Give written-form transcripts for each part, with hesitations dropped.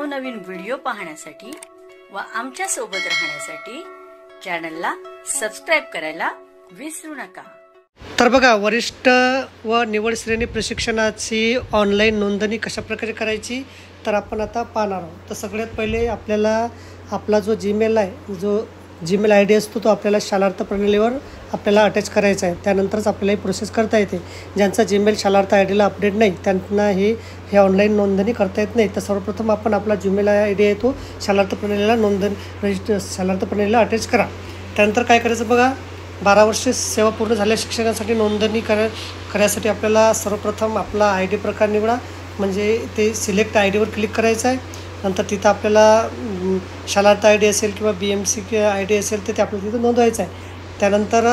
नवनवीन व्हिडिओ पाहण्यासाठी व आमच्या सोबत राहण्यासाठी चॅनलला सबस्क्राइब करायला विसरू नका। तर बघा, वरिष्ठ व निवड श्रेणी प्रशिक्षणाची ऑनलाईन नोंदणी कशा प्रकारे करायची तर आपण आता पाहणार आहोत। तर सगळ्यात पहिले आपल्याला आपला जो जीमेल आहे, जो जीमेल आयडी असतो तो आपल्याला शालार्थ प्रणालीवर आपल्याला अटॅच करायचा आहे। त्यानंतरच आपल्याला ही प्रोसेस करता येते। ज्यांचा जीमेल शालार्थ आयडीला अपडेट नाही त्यांना हे ऑनलाईन नोंदणी करता येत नाही। तर सर्वप्रथम आपण आपला जीमेल आयडी आहे तो शालार्थ प्रणालीला शालार्थ प्रणालीला अटॅच करा। त्यानंतर काय करायचं बघा, 12 वर्षे सेवा पूर्ण झाल्या शिक्षकांसाठी नोंदणी करण्यासाठी आपल्याला सर्वप्रथम आपला आय डी प्रकार निवडा, म्हणजे ते सिलेक्ट आय डीवर क्लिक करायचं आहे। नंतर तिथं आपल्याला शालार्थ आय डी असेल किंवा BMC आय डी असेल तर ते आपल्याला तिथं नोंदवायचं आहे। त्यानंतर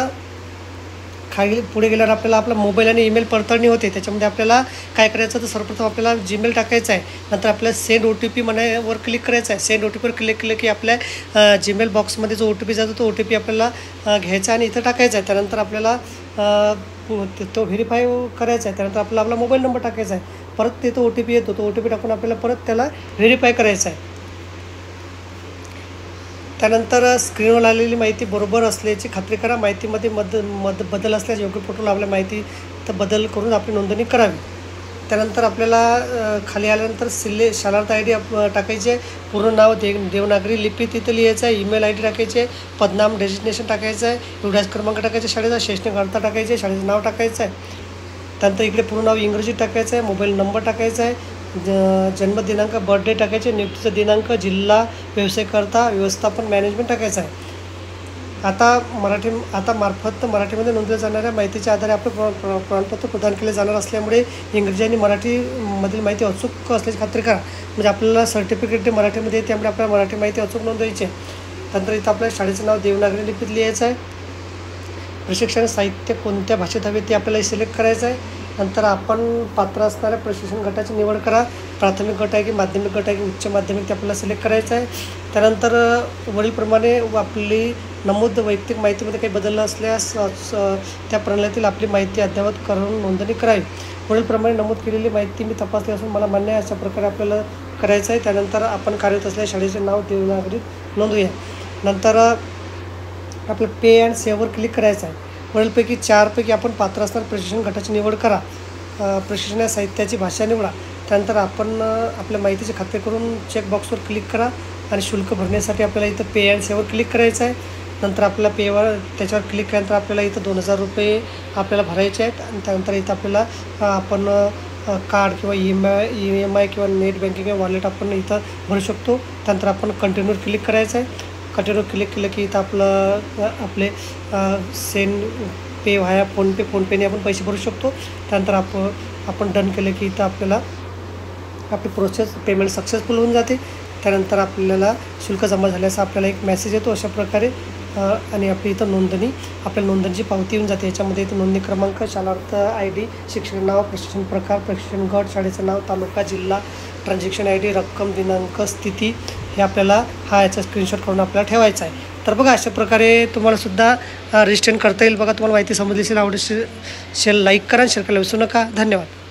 खाली पुढे गेल्यावर आपल्याला आपला मोबाईल आणि ईमेल पडताळणी होते। त्याच्यामध्ये आपल्याला काय करायचं तर सर्वप्रथम आपल्याला जीमेल टाकायचं आहे। नंतर आपल्याला सेंड OTP वर क्लिक करायचं आहे। सेंड OTPवर क्लिक केलं की आपल्या जीमेल बॉक्समध्ये जो OTP जातो तो OTP आपल्याला घ्यायचा आणि इथं टाकायचा आहे। त्यानंतर आपल्याला तो व्हेरीफाय करायचा आहे। त्यानंतर आपला मोबाईल नंबर टाकायचा आहे। परत ते तो OTP येतो, तो OTP टाकून आपल्याला परत त्याला व्हेरीफाय करायचं आहे। त्यानंतर स्क्रीनवर आलेली माहिती बरोबर असल्याची खात्री करा। माहितीमध्ये बदल असल्यास योग्य फोटो लावल्या माहिती तर बदल करून आपली नोंदणी करावी। त्यानंतर आपल्याला खाली आल्यानंतर शालार्थ आय डी टाकायची आहे। पूर्ण नाव देवनागरी लिपीत तिथं लिहायचं आहे। ईमेल ID टाकायचे आहे। पदनाम डेजिग्नेशन टाकायचं आहे। विद्यार्थी क्रमांक टाकायचा, शाळेचा शैक्षणिक अर्थ टाकायचे आहे, शाळेचं नाव टाकायचं आहे। त्यानंतर इकडे पूर्ण नाव इंग्रजीत टाकायचं आहे। मोबाईल नंबर टाकायचा आहे। जन्मदिनांक बर्थडे टाकायचे, नियुक्तीचा दिनांक, जिल्हा, व्यवसायकर्ता, व्यवस्थापन, मॅनेजमेंट टाकायचं आहे। आता मार्फत मराठीमध्ये नोंदवल्या जाणाऱ्या माहितीच्या आधारे आपले प्रमाणपत्र प्रदान केले जाणार असल्यामुळे इंग्रजी आणि मराठीमधील माहिती अचूक असल्याची खात्री करा। म्हणजे आपल्याला सर्टिफिकेट मराठीमध्ये येते, त्यामुळे आपल्याला मराठी माहिती अचूक नोंदवायची आहे। त्यानंतर इथं आपल्या शाळेचं नाव देवनागरी लिपीत लिहायचं आहे। प्रशिक्षण साहित्य कोणत्या भाषेत हवे ते आपल्याला सिलेक्ट करायचं आहे। नंतर आपण पात्र असणाऱ्या प्रशिक्षण गटाची निवड करा। प्राथमिक गट आहे की माध्यमिक गट आहे की उच्च माध्यमिक ते आपल्याला सिलेक्ट करायचं आहे। त्यानंतर वरीलप्रमाणे आपली नमूद वैयक्तिक माहितीमध्ये काही बदल असल्यास त्या प्रणालीतील आपली माहिती अद्ययावत करून नोंदणी करावी। वरीलप्रमाणे नमूद केलेली माहिती मी तपासली असून मला मान्य आहे अशा प्रकारे आपल्याला करायचं आहे। त्यानंतर आपण कार्यरत असलेल्या शाळेचे नाव देवनागरीत नोंदवूया। नंतर आपलं पे अँड सेव्हवर क्लिक करायचं आहे। वरीलपैकी 4 आपण पात्र असणाऱ्या प्रशिक्षण गटाची निवड करा। प्रशिक्षण साहित्याची भाषा निवडा। त्यानंतर आपण आपल्या माहितीची खात्री करून चेकबॉक्सवर क्लिक करा आणि शुल्क भरण्यासाठी आपल्याला इथं पे अँड सेव्हवर क्लिक करायचं आहे। नंतर आपल्याला त्याच्यावर क्लिक केल्यानंतर आपल्याला इथं 2000 रुपये आपल्याला भरायचे आहेत। आणि त्यानंतर इथं आपल्याला आपण कार्ड किंवा EMI किंवा नेट बँकिंग किंवा वॉलेट आपण इथं भरू शकतो। त्यानंतर आपण कंटिन्यूवर क्लिक करायचं आहे। कंटिन्यूवर क्लिक केलं की इथं आपले सेंड पे व्हाया फोनपेने आपण पैसे भरू शकतो। त्यानंतर आपण डन केलं की इथं आपल्याला आपली प्रोसेस पेमेंट सक्सेसफुल होऊन जाते। त्यानंतर आपल्याला शुल्क जमा झाल्याचा आपल्याला एक मेसेज येतो अशा प्रकारे, आणि आपली इथं आपल्या नोंदणीची पावती येऊन जाते। याच्यामध्ये इथं नोंदणी क्रमांक, शालार्थ ID, शिक्षण नाव, प्रशिक्षण प्रकार, प्रशिक्षण गट, शाळेचं नाव, तालुका, जिल्हा, ट्रान्झॅक्शन ID, रक्कम, दिनांक, स्थिती हे आपल्याला याचा स्क्रीनशॉट करून आपल्याला ठेवायचा आहे। तर बघा, अशा प्रकारे तुम्हाला सुद्धा रजिस्ट्रेशन करता येईल। बघा, तुम्हाला माहिती समजली असेल, आवडेल लाईक करा आणि शेअर करायला विसरू नका। धन्यवाद।